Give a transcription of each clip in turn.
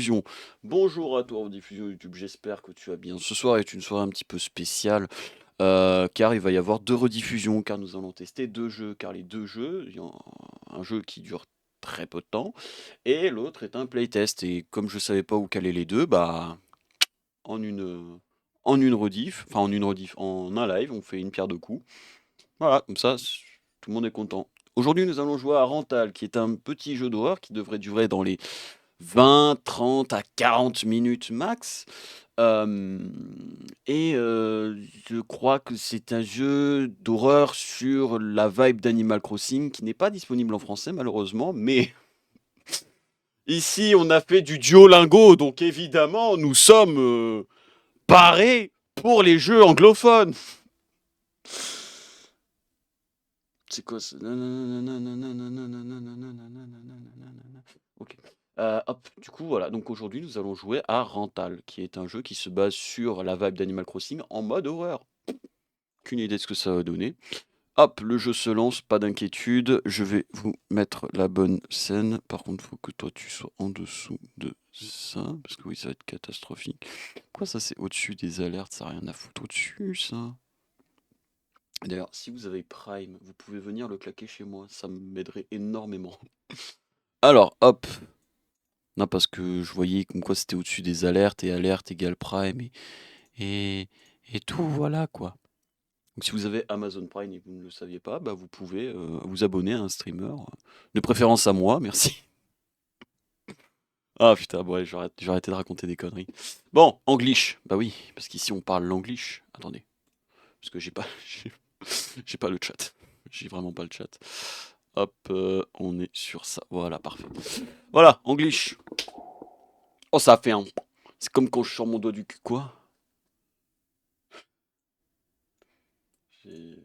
Diffusion. Bonjour à toi en diffusion YouTube, j'espère que tu vas bien. Ce soir est une soirée un petit peu spéciale car il va y avoir deux rediffusions, car nous allons tester deux jeux, car les deux jeux, il y a un jeu qui dure très peu de temps et l'autre est un playtest. Et comme je savais pas où caler les deux, bah en une rediff, enfin en une rediff, en un live, on fait une pierre deux coups. Voilà, comme ça tout le monde est content. Aujourd'hui nous allons jouer à Rental, qui est un petit jeu d'horreur qui devrait durer dans les 20, 30 à 40 minutes max. Je crois que c'est un jeu d'horreur sur la vibe d'Animal Crossing qui n'est pas disponible en français malheureusement, mais ici on a fait du Duolingo, donc évidemment nous sommes parés pour les jeux anglophones. C'est quoi ça? Ok. Hop, du coup, voilà. Donc aujourd'hui, nous allons jouer à Rental, qui est un jeu qui se base sur la vibe d'Animal Crossing en mode horreur. Aucune idée de ce que ça va donner. Hop, le jeu se lance, pas d'inquiétude. Je vais vous mettre la bonne scène. Par contre, il faut que toi, tu sois en dessous de ça, parce que oui, ça va être catastrophique. Pourquoi ça, c'est au-dessus des alertes? Ça n'a rien à foutre au-dessus, ça. D'ailleurs, si vous avez Prime, vous pouvez venir le claquer chez moi. Ça m'aiderait énormément. Alors, hop. Non, parce que je voyais comme quoi c'était au-dessus des alertes, et alerte égale Prime, et, et tout, voilà quoi. Donc si vous avez Amazon Prime et que vous ne le saviez pas, bah vous pouvez vous abonner à un streamer, de préférence à moi, merci. Ah putain, bon, ouais, j'ai arrêté de raconter des conneries. Bon, English, bah oui, parce qu'ici on parle l'English. Attendez, parce que j'ai pas, j'ai pas le chat. J'ai vraiment pas le chat. Hop, on est sur ça. Voilà, parfait. Voilà, English. Oh, ça a fait un... C'est comme quand je sors mon doigt du cul, quoi. J'ai-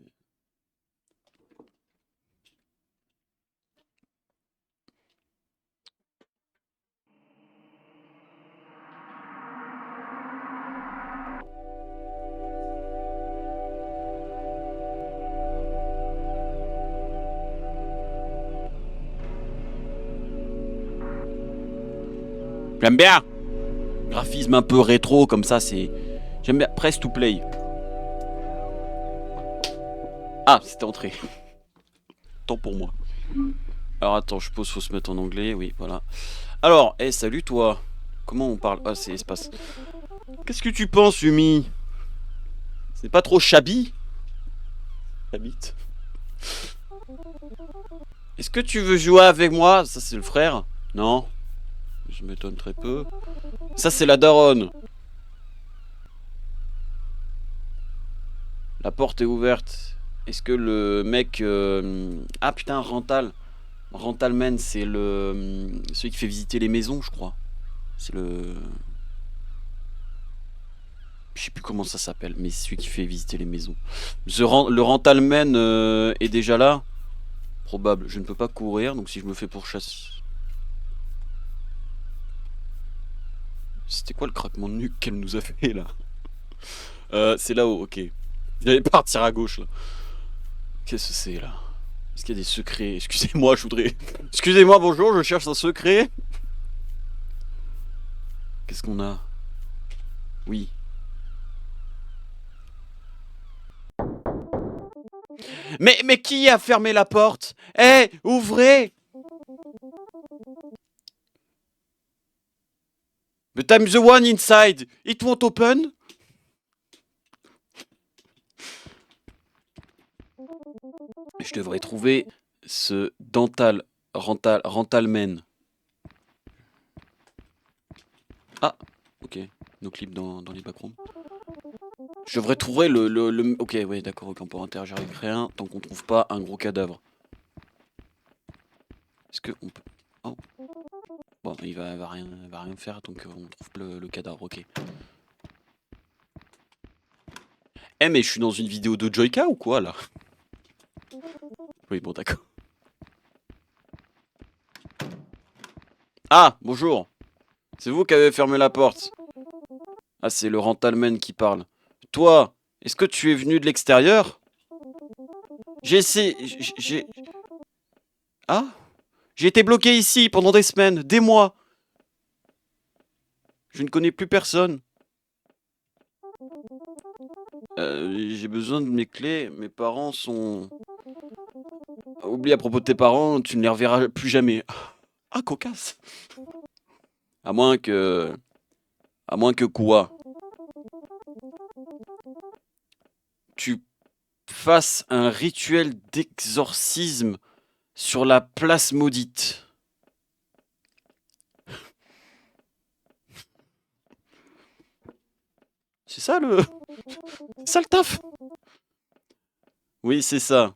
J'aime bien. Graphisme un peu rétro, comme ça, c'est... J'aime bien. Press to play. Ah, c'était entré. Tant pour moi. Alors attends, je suppose faut se mettre en anglais. Oui, voilà. Alors, salut toi. Comment on parle? Ah, c'est espace. Qu'est-ce que tu penses, Yumi? C'est pas trop shabby? Habite. Est-ce que tu veux jouer avec moi? Ça, c'est le frère? Non. Je m'étonne très peu. Ça, c'est la daronne. La porte est ouverte. Est-ce que le mec... Ah putain, Rental. Rentalman, c'est le... celui qui fait visiter les maisons, je crois. C'est le... Je sais plus comment ça s'appelle, mais c'est celui qui fait visiter les maisons. Le Rentalman est déjà là? Probable. Je ne peux pas courir, donc si je me fais pourchasser... C'était quoi le craquement de nuque qu'elle nous a fait, là? C'est là-haut, ok. J'allais partir à gauche, là. Qu'est-ce que c'est, là? Est-ce qu'il y a des secrets? Excusez-moi, je voudrais... Excusez-moi, bonjour, je cherche un secret. Qu'est-ce qu'on a? Oui. Mais qui a fermé la porte? Eh, ouvrez! But I'm the one inside. It won't open? Je devrais trouver ce Rentalman. Ah, ok. Nos clips dans les backrooms. Je devrais trouver le... Ok, ouais, d'accord, ok, on peut interagir avec rien tant qu'on trouve pas un gros cadavre. Est-ce que on peut... Oh. Bon, il va rien faire tant qu'on trouve le cadavre, ok. Eh, mais je suis dans une vidéo de Joyka ou quoi, là? Oui, bon, d'accord. Ah, bonjour. C'est vous qui avez fermé la porte. Ah, c'est le Rentalman qui parle. Toi, est-ce que tu es venu de l'extérieur? J'ai essayé... J'ai... Ah? J'ai été bloqué ici pendant des semaines, des mois. Je ne connais plus personne. J'ai besoin de mes clés. Mes parents sont... Oublie à propos de tes parents, tu ne les reverras plus jamais. Ah, cocasse. À moins que... À moins que quoi? Tu fasses un rituel d'exorcisme sur la place maudite. C'est ça le... C'est ça le taf? Oui, c'est ça.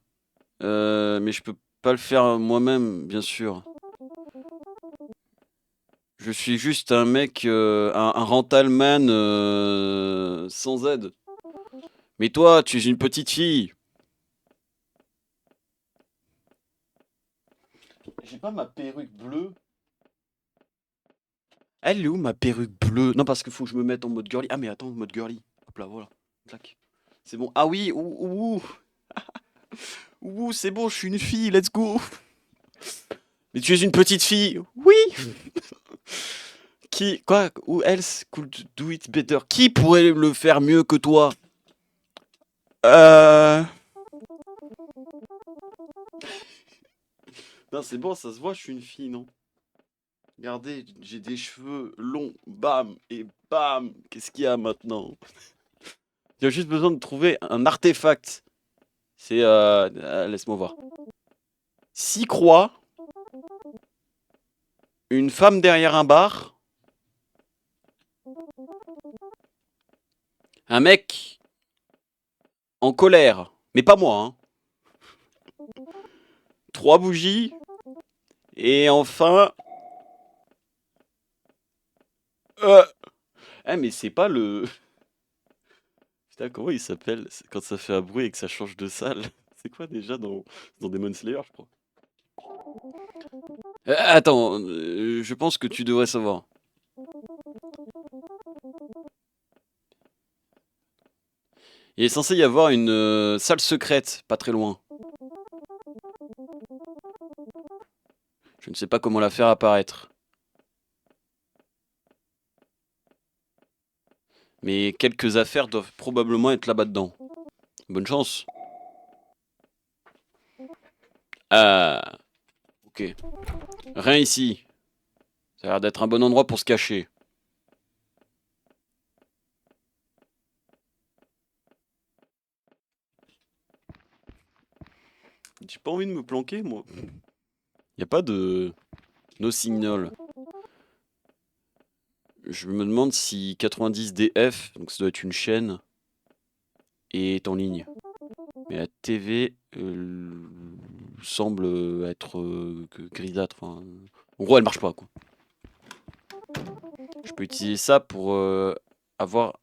Mais je peux pas le faire moi-même, bien sûr. Je suis juste un mec, un rentalman sans aide. Mais toi, tu es une petite fille. J'ai pas ma perruque bleue. Elle est où ma perruque bleue? Non, parce qu'il faut que je me mette en mode girly. Ah, mais attends, mode girly. Hop là, voilà. Clac. C'est bon. Ah oui, ouh, c'est bon, je suis une fille, let's go. Mais tu es une petite fille. Oui. Qui, quoi, who else could do it better? Qui pourrait le faire mieux que toi? Non, c'est bon, ça se voit, je suis une fille, non? Regardez, j'ai des cheveux longs, bam, et bam. Qu'est-ce qu'il y a maintenant? J'ai juste besoin de trouver un artefact. C'est, laisse-moi voir. 6 croix, une femme derrière un bar, un mec en colère, mais pas moi, hein. 3 bougies, et enfin... mais c'est pas le... Putain, comment il s'appelle quand ça fait un bruit et que ça change de salle? C'est quoi déjà dans Demon Slayer, je crois? Attends, je pense que tu devrais savoir. Il est censé y avoir une salle secrète, pas très loin. Je ne sais pas comment la faire apparaître. Mais quelques affaires doivent probablement être là-bas dedans. Bonne chance. Ah, ok. Rien ici. Ça a l'air d'être un bon endroit pour se cacher. J'ai pas envie de me planquer, moi. Y a pas de... No signal. Je me demande si 90DF, donc ça doit être une chaîne, est en ligne. Mais la TV semble être grisâtre. Enfin, en gros, elle marche pas, quoi. Je peux utiliser ça pour avoir...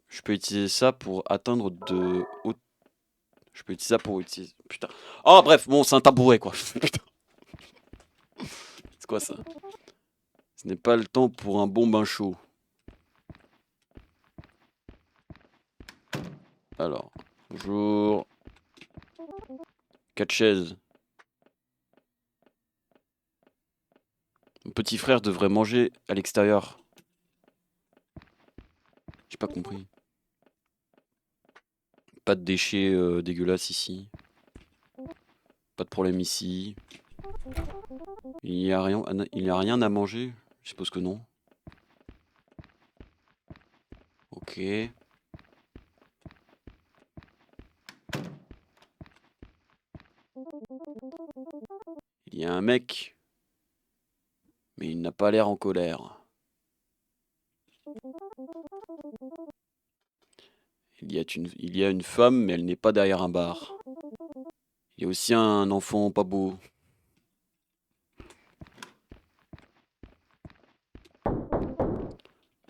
Je peux utiliser ça pour atteindre de haute... Je peux utiliser ça pour utiliser... Putain. Oh, bref, bon, c'est un tabouret, quoi. Putain. C'est quoi, ça? Ce n'est pas le temps pour un bon bain chaud. Alors, bonjour. 4 chaises. Mon petit frère devrait manger à l'extérieur. J'ai pas compris. Pas de déchets dégueulasses ici. Pas de problème ici. Il n'y a rien à manger? Je suppose que non. Ok. Il y a un mec. Mais il n'a pas l'air en colère. Il y a une femme, mais elle n'est pas derrière un bar. Il y a aussi un enfant pas beau.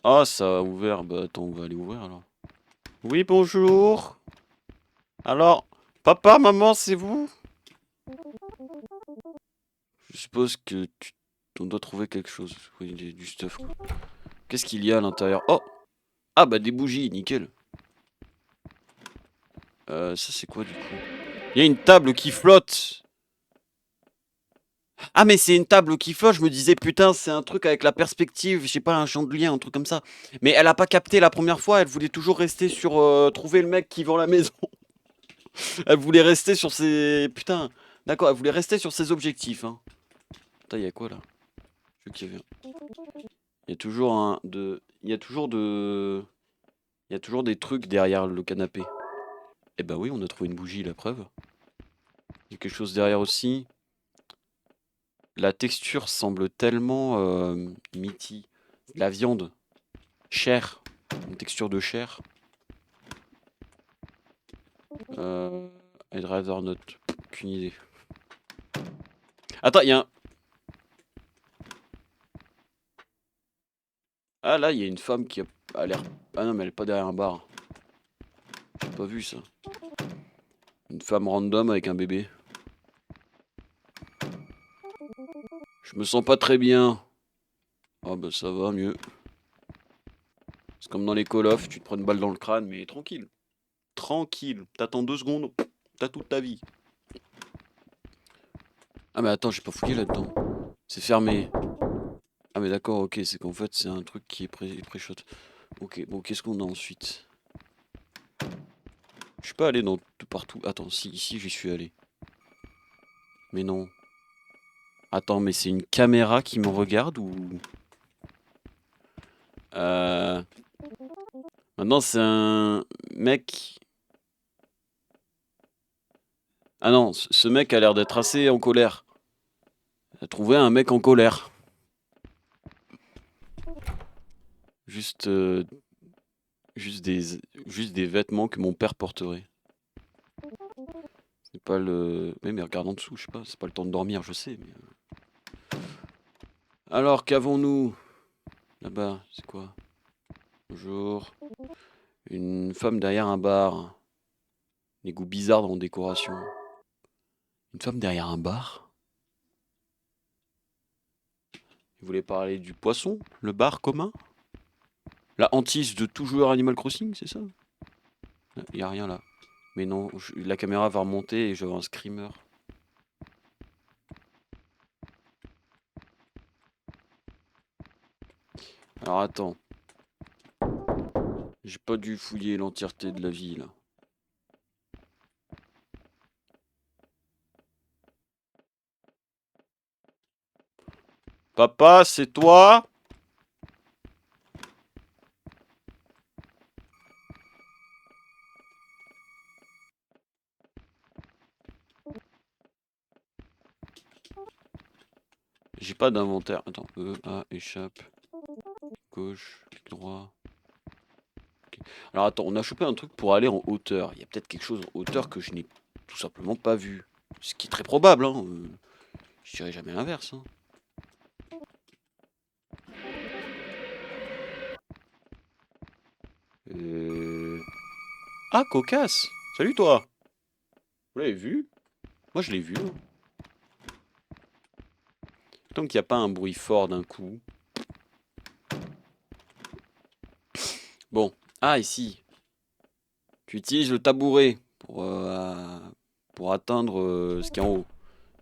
Ah, ça a ouvert. Bah attends, on va aller ouvrir alors. Oui, bonjour. Alors, papa, maman, c'est vous? Je suppose que on doit trouver quelque chose. Oui, du stuff, quoi. Qu'est-ce qu'il y a à l'intérieur? Oh! Ah bah des bougies, nickel. Ça c'est quoi du coup? Il y a une table qui flotte! Ah, mais c'est une table qui flotte. Je me disais, putain, c'est un truc avec la perspective. Je sais pas, un chandelier, un truc comme ça. Mais elle a pas capté la première fois. Elle voulait toujours rester sur trouver le mec qui vend la maison. Elle voulait rester sur ses. Putain, d'accord, elle voulait rester sur ses objectifs. Hein. Putain, y a quoi là? Je veux qu'il y avait. Il y a toujours un. De... Il y a toujours de. Il y a toujours des trucs derrière le canapé. Eh ben oui, on a trouvé une bougie, la preuve. Il y a quelque chose derrière aussi. La texture semble tellement meaty. La viande, chair, une texture de chair. I'd rather not. Aucune idée. Attends, il y a un... Ah là, il y a une femme qui a l'air... Ah non, mais elle est pas derrière un bar. J'ai pas vu ça. Une femme random avec un bébé. Je me sens pas très bien. Ah bah ça va, mieux. C'est comme dans les Call of, tu te prends une balle dans le crâne, mais tranquille. Tranquille. T'attends 2 secondes, t'as toute ta vie. Ah mais attends, j'ai pas fouillé là-dedans. C'est fermé. Ah mais d'accord, ok, c'est qu'en fait c'est un truc qui est pré-shot. Ok, bon, qu'est-ce qu'on a ensuite? Je suis pas allé dans tout partout. Attends, si, ici j'y suis allé. Mais non. Attends, mais c'est une caméra qui me regarde ou... Maintenant c'est un mec... Ah non, ce mec a l'air d'être assez en colère. Il a trouvé un mec en colère. Juste, juste des vêtements que mon père porterait. C'est pas le... Mais regarde en dessous, je sais pas, c'est pas le temps de dormir, je sais, mais... Alors, qu'avons-nous? Là-bas, c'est quoi? Bonjour. Une femme derrière un bar. Des goûts bizarres dans la décoration. Une femme derrière un bar? Vous voulez parler du poisson? Le bar commun? La hantise de tout joueur Animal Crossing, c'est ça? Il y a rien là. Mais non, la caméra va remonter et je vais avoir un screamer. Alors attends. J'ai pas dû fouiller l'entièreté de la ville. Papa, c'est toi? J'ai pas d'inventaire. Attends, A, échappe. Gauche, clic droit. Okay. Alors attends, on a chopé un truc pour aller en hauteur. Il y a peut-être quelque chose en hauteur que je n'ai tout simplement pas vu. Ce qui est très probable, hein. Je dirais jamais l'inverse, hein. Ah, cocasse! Salut toi! Vous l'avez vu? Moi je l'ai vu. Hein. Tant qu'il n'y a pas un bruit fort d'un coup. Bon. Ah, ici. Tu utilises le tabouret pour atteindre ce qu'il y a en haut.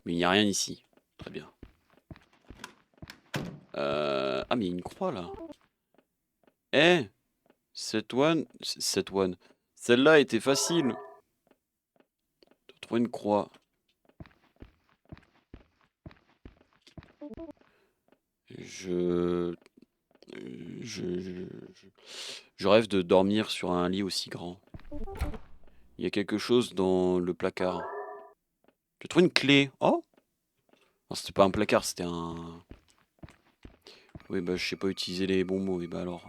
Mais il n'y a rien ici. Très bien. Ah, mais il y a une croix là. Eh! Cette one. Celle-là était facile. De trouver une croix. Je... Je rêve de dormir sur un lit aussi grand. Il y a quelque chose dans le placard. J'ai trouvé une clé. Oh! Non, c'était pas un placard, c'était un... Oui, bah je sais pas utiliser les bons mots, et bah alors...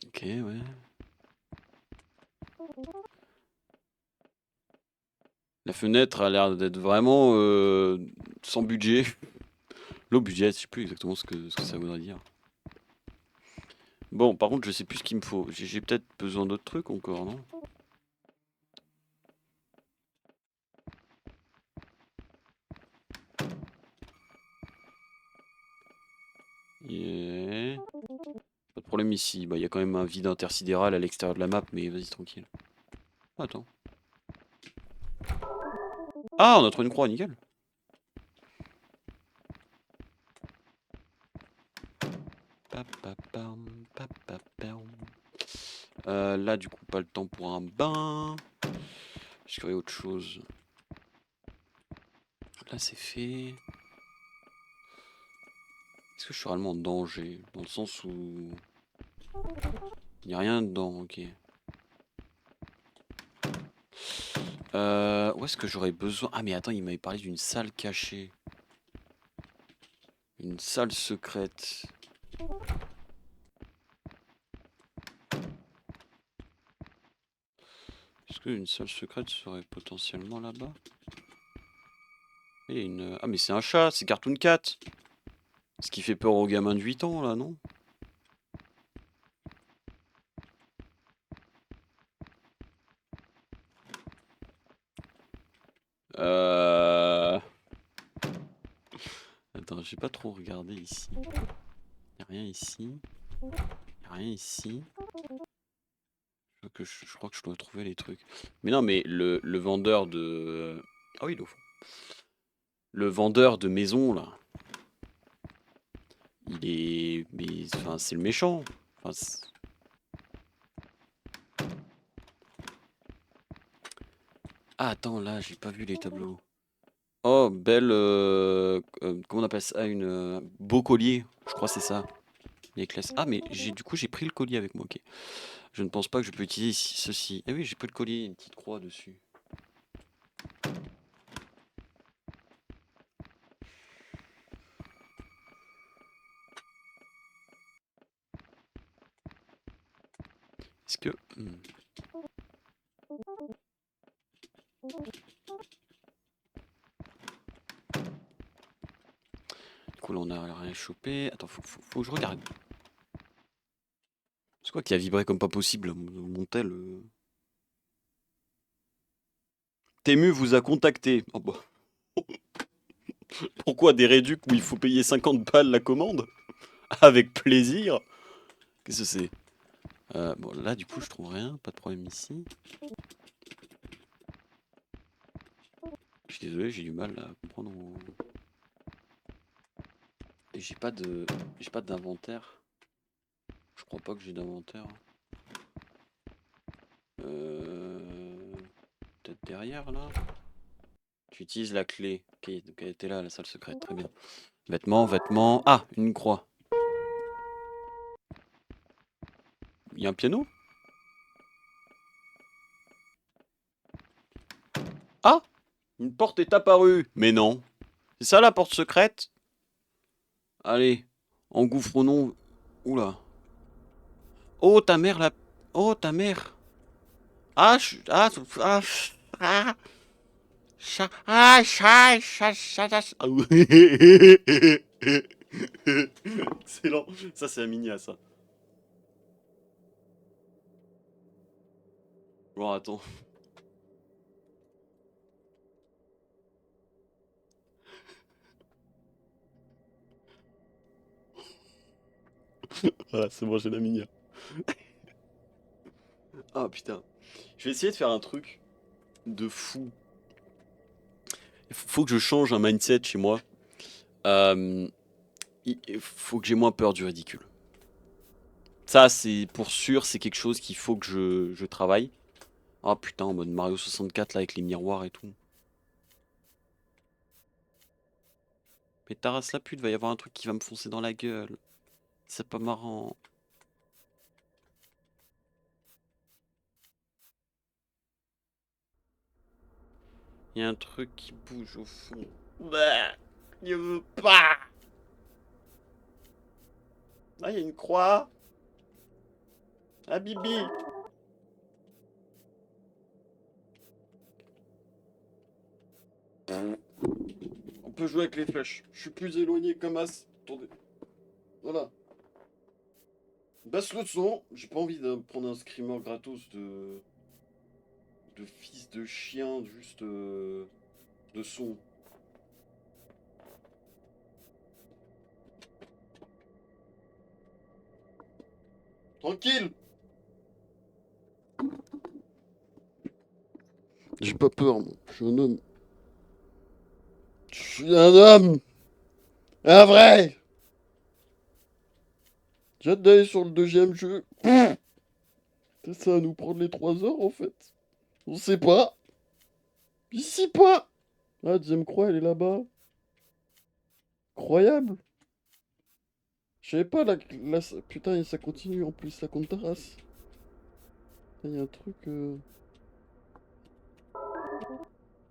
Ok, ouais. La fenêtre a l'air d'être vraiment sans budget. Low budget, je sais plus exactement ce que ça voudrait dire. Bon, par contre, je sais plus ce qu'il me faut. J'ai peut-être besoin d'autres trucs encore, non? Yeah. Pas de problème ici. Bah, il y a quand même un vide intersidéral à l'extérieur de la map, mais vas-y, tranquille. Attends. Ah, on a trouvé une croix, nickel. Là, du coup, pas le temps pour un bain. Est-ce qu'il y aurait autre chose? Là, c'est fait. Est-ce que je suis réellement en danger? Dans le sens où... Il n'y a rien dedans, ok. Où est-ce que j'aurais besoin? Ah, mais attends, il m'avait parlé d'une salle cachée. Une salle secrète. Est-ce qu'une salle secrète serait potentiellement là-bas? Et une... Ah, mais c'est un chat, c'est Cartoon Cat. Ce qui fait peur aux gamins de 8 ans, là, non? Attends, j'ai pas trop regardé ici. Y'a rien ici. Y'a rien ici. Je crois que je dois trouver les trucs. Mais non, mais le vendeur de... Ah oui, il est au fond. Le vendeur de maison, là. Il est... Mais... Enfin, c'est le méchant. Enfin, ah, attends, là, j'ai pas vu les tableaux. Oh, belle... comment on appelle ça? Une... beau collier. Je crois que c'est ça. Necklace. Ah, mais du coup, j'ai pris le collier avec moi, ok. Je ne pense pas que je peux utiliser ceci. Eh oui, j'ai pris le collier, une petite croix dessus. Est-ce que... Du coup, là, on a rien chopé. Attends, faut que je regarde. C'est quoi qui a vibré comme pas possible, mon tel Temu vous a contacté. Oh bah. Pourquoi des réducs où il faut payer 50 balles la commande? Avec plaisir. Qu'est-ce que c'est? Bon, là, du coup, je trouve rien. Pas de problème ici. Je suis désolé, j'ai du mal à comprendre. Et j'ai pas d'inventaire. Je crois pas que j'ai d'inventaire. Peut-être derrière, là? Tu utilises la clé. Ok, donc elle était là, la salle secrète. Très bien. Vêtements, vêtements. Ah, une croix. Il y a un piano? Ah! Une porte est apparue. Mais non. C'est ça la porte secrète? Allez, engouffrons-nous. Oula. Oh ta mère la... Oh ta mère. Ah, ah, ah, ah, oui. Excellent. Ça c'est Aminia ça. Bon attends. Voilà, c'est bon, j'ai l'Aminia. Ah putain. Je vais essayer de faire un truc de fou. Il faut que je change un mindset chez moi. Il faut que j'ai moins peur du ridicule. Ça, c'est pour sûr, c'est quelque chose qu'il faut que je travaille. Ah putain, en mode Mario 64 là avec les miroirs et tout. Mais ta race la pute, va y avoir un truc qui va me foncer dans la gueule. C'est pas marrant. Il y a un truc qui bouge au fond. Bah, je veux pas. Ah, il y a une croix. Ah, Bibi. On peut jouer avec les flèches. Je suis plus éloigné comme as. Attendez. Voilà. Basse le son. J'ai pas envie de prendre un screamer gratos de fils de chien, juste de son. Tranquille. J'ai pas peur, moi. Je suis un homme. Je suis un homme. Un vrai. J'ai hâte d'aller sur le deuxième jeu. Ça va nous prendre les 3 heures en fait. On sait pas. Ici pas. Ah, deuxième croix, elle est là-bas. Incroyable. Je savais pas, là, putain, ça continue en plus, la compte terrasse. Il y a un truc.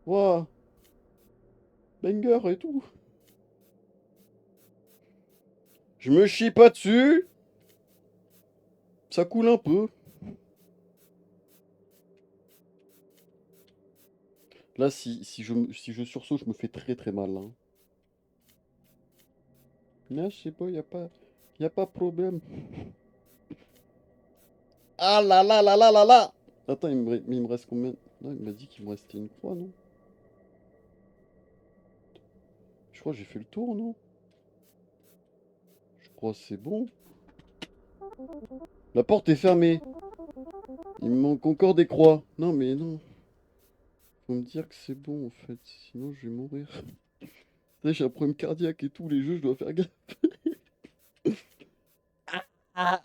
Waouh. Banger et tout. Je me chie pas dessus. Ça coule un peu. Là, si je sursaute, je me fais très très mal, hein. Là, je sais pas, y a pas problème. Ah là là là là là là. Attends, mais il me reste combien? Non, il m'a dit qu'il me restait une croix, non? Je crois que j'ai fait le tour, non? Je crois que c'est bon. La porte est fermée. Il me manque encore des croix. Non, mais non. Faut me dire que c'est bon, en fait. Sinon, je vais mourir. Là, j'ai un problème cardiaque et tout. Les jeux, je dois faire gaffe. Ah.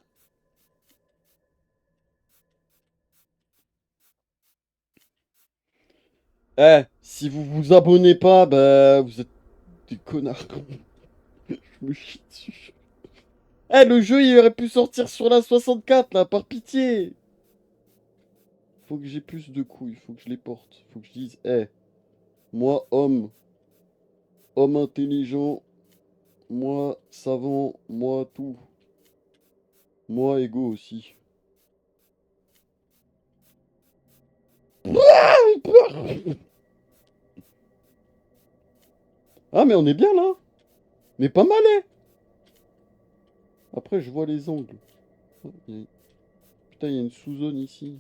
Eh, si vous vous abonnez pas, bah, vous êtes des connards. Je me chie dessus. Eh, le jeu, il aurait pu sortir sur la 64, là, par pitié. Faut que j'ai plus de couilles, faut que je les porte. Faut que je dise, moi, homme intelligent, moi, savant, moi, tout. Moi, égaux aussi. Ah, mais on est bien là. Mais pas mal, hein. Après, je vois les angles. Oh, putain, il y a une sous-zone ici.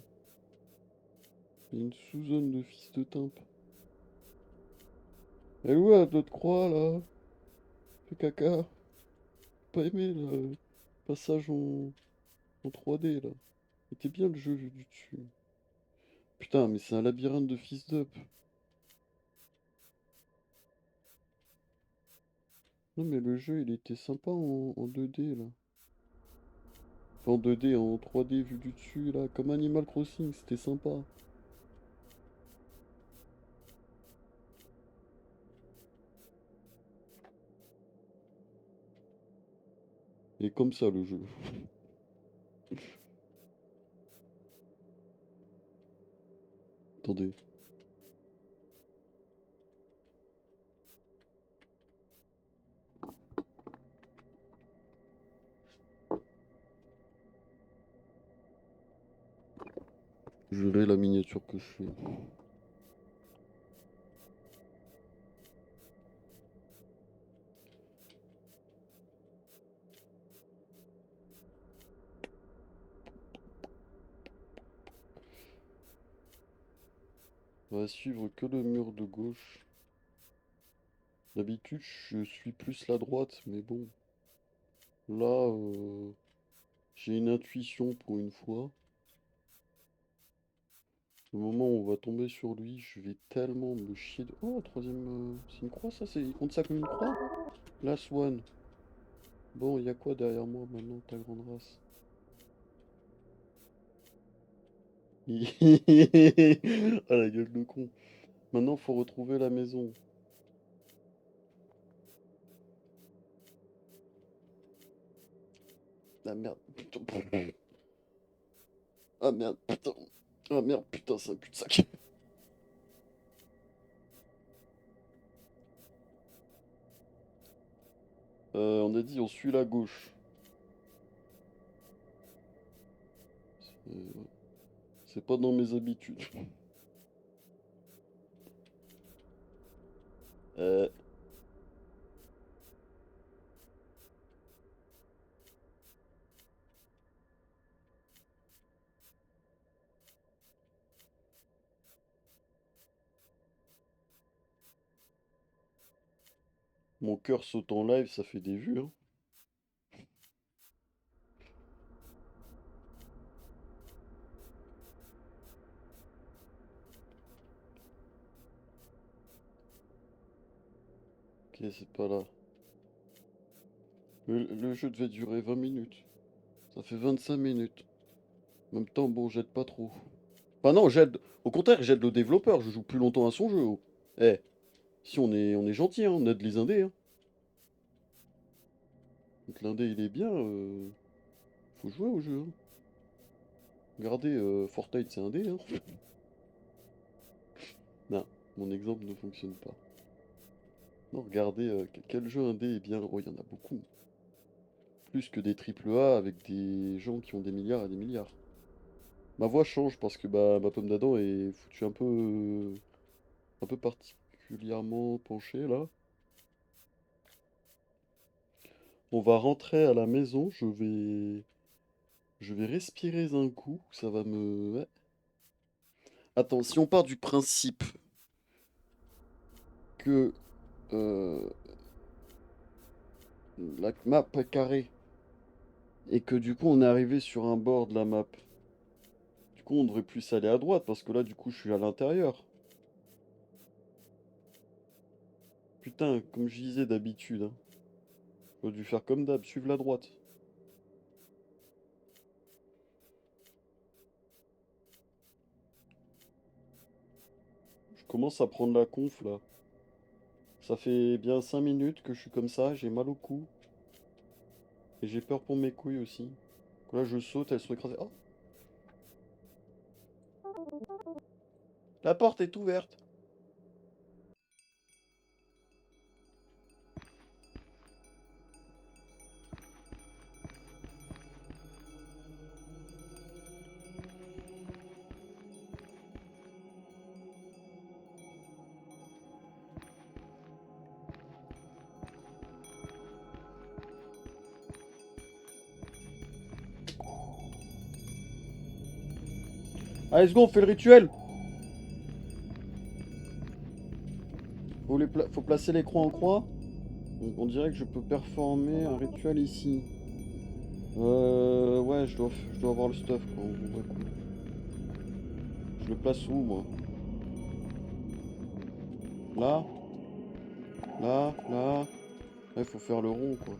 Il y a une sous-zone de fils de timpe. Elle est où notre croix là? Fais caca. Pas aimé le passage en 3D là. C'était bien le jeu vu du dessus. Putain, mais c'est un labyrinthe de fils d'up. Non, mais le jeu il était sympa en 2D là. Enfin, en 2D, en 3D vu du dessus là. Comme Animal Crossing, c'était sympa. Et comme ça le jeu. Attendez. Je verrai la miniature que je fais. On va suivre que le mur de gauche. D'habitude, je suis plus la droite, mais bon. Là, j'ai une intuition pour une fois. Au moment où on va tomber sur lui, je vais tellement me chier de... Oh, troisième... c'est une croix, ça? Il compte ça comme une croix? Last one. Bon, il y a quoi derrière moi maintenant, ta grande race? Ah, la gueule de con. Maintenant, faut retrouver la maison. Ah merde, putain. Ah merde, putain. Ah merde, putain, c'est un cul-de-sac. On a dit on suit la gauche. Euh, C'est pas dans mes habitudes. Euh, Mon cœur saute en live, ça fait des vues, hein. Ok, c'est pas là. Le jeu devait durer 20 minutes. Ça fait 25 minutes. En même temps, bon, j'aide pas trop. Enfin non, j'aide. Au contraire, j'aide le développeur. Je joue plus longtemps à son jeu. Oh. Eh, si on est gentil, hein, on aide les indés. Hein. Donc l'indé, il est bien. Faut jouer au jeu. Hein. Regardez, Fortnite, c'est indé. Hein. Non, mon exemple ne fonctionne pas. Non, regardez, quel jeu indé est bien. Oh, il y en a beaucoup. Plus que des triple A avec des gens qui ont des milliards et des milliards. Ma voix change parce que bah, ma pomme d'Adam est foutue un peu particulièrement penchée là. On va rentrer à la maison, je vais respirer un coup, ça va me... Ouais. Attends, si on part du principe que euh, la map est carrée et que du coup on est arrivé sur un bord de la map, du coup on devrait plus aller à droite parce que là du coup je suis à l'intérieur. Putain, comme je disais d'habitude, hein. J'aurais dû faire comme d'hab, suivre la droite. Je commence à prendre la conf là. Ça fait bien 5 minutes que je suis comme ça, j'ai mal au cou. Et j'ai peur pour mes couilles aussi. Là je saute, elles sont écrasées. Oh, la porte est ouverte. Allez, let's go, on fait le rituel. Faut placer les croix en croix. Donc, on dirait que je peux performer un rituel ici. Ouais, je dois avoir le stuff quoi. Ouais, cool. Je le place où moi? Là? Là? Là? Il faut faire le rond quoi.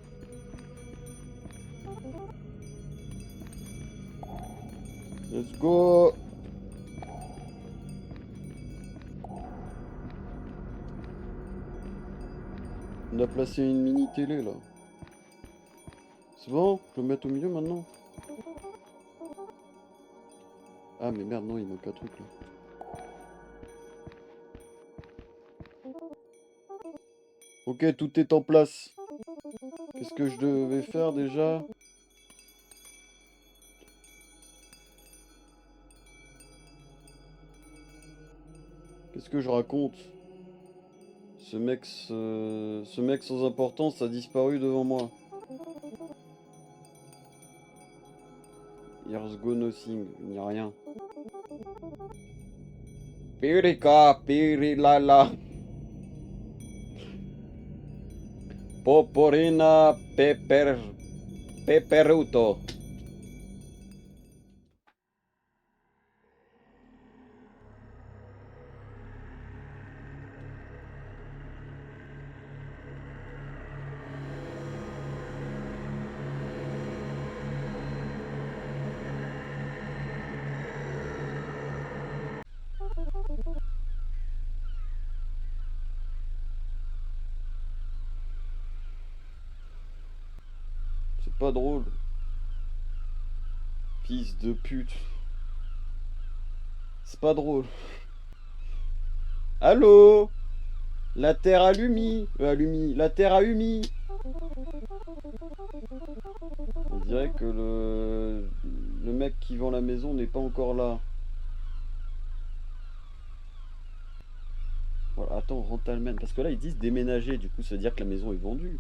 Let's go! On a placé une mini télé là. C'est bon? Je peux le mettre au milieu maintenant? Ah mais merde, non, il manque un truc là. Ok, tout est en place. Qu'est-ce que je devais faire déjà? Qu'est-ce que je raconte? Ce mec sans importance a disparu devant moi. Here's go nothing, il n'y a rien. Pirika, pirilala. Poporina, peperuto. C'est pas drôle. Fils de pute. C'est pas drôle. Allô? La terre allumie. La terre a humi. On dirait que le mec qui vend la maison n'est pas encore là. Voilà, attends, Rentalmen. Parce que là, ils disent déménager. Du coup, ça veut dire que la maison est vendue.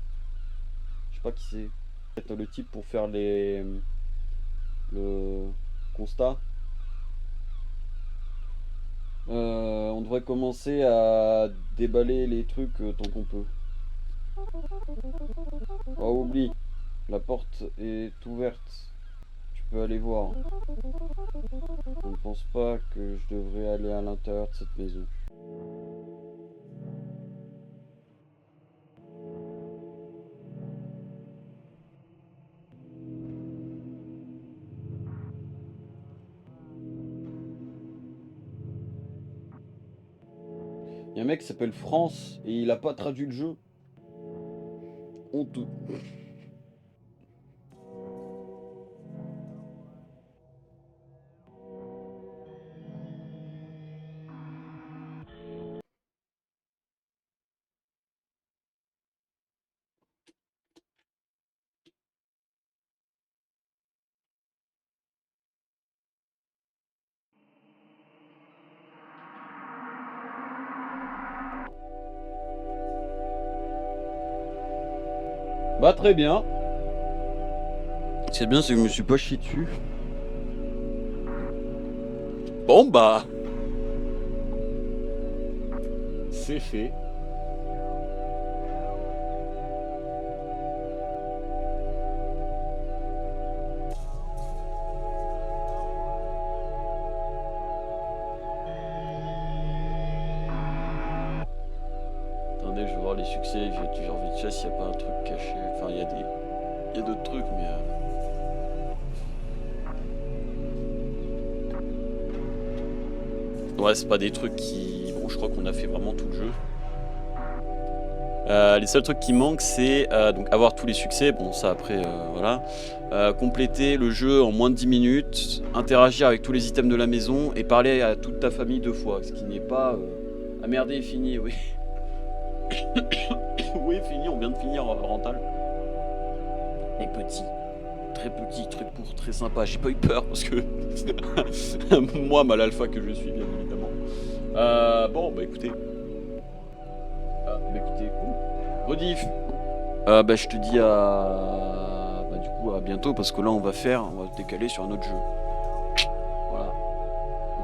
Je sais pas qui c'est. Peut-être le type pour faire le constat. On devrait commencer à déballer les trucs tant qu'on peut. Oh, oublie. La porte est ouverte. Tu peux aller voir. Je ne pense pas que je devrais aller à l'intérieur de cette maison. Il y a un mec qui s'appelle France et il a pas traduit le jeu. Honteux. Bah très bien. C'est bien, c'est que je me suis pas chié dessus. Bon bah, c'est fait. Attendez, je vais voir les succès, j'ai envie de chasser s'il n'y a pas un truc caché. Enfin, il y a d'autres trucs, mais... Ouais, c'est pas des trucs qui... Bon, je crois qu'on a fait vraiment tout le jeu. Les seuls trucs qui manquent, c'est donc avoir tous les succès. Bon, ça après, voilà. Compléter le jeu en moins de 10 minutes, interagir avec tous les items de la maison et parler à toute ta famille 2 fois. Ce qui n'est pas... Ah merde, est fini, oui. Oui, fini, on vient de finir Rental. Et petit. Très petit, très court, très sympa. J'ai pas eu peur parce que... Moi, mal alpha que je suis, bien évidemment. Bon, bah écoutez... cool. Rediff. Bah je te dis à... Bah du coup à bientôt parce que là on va décaler sur un autre jeu. Voilà.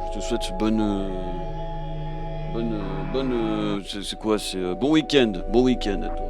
Je te souhaite c'est quoi, c'est bon week-end à toi.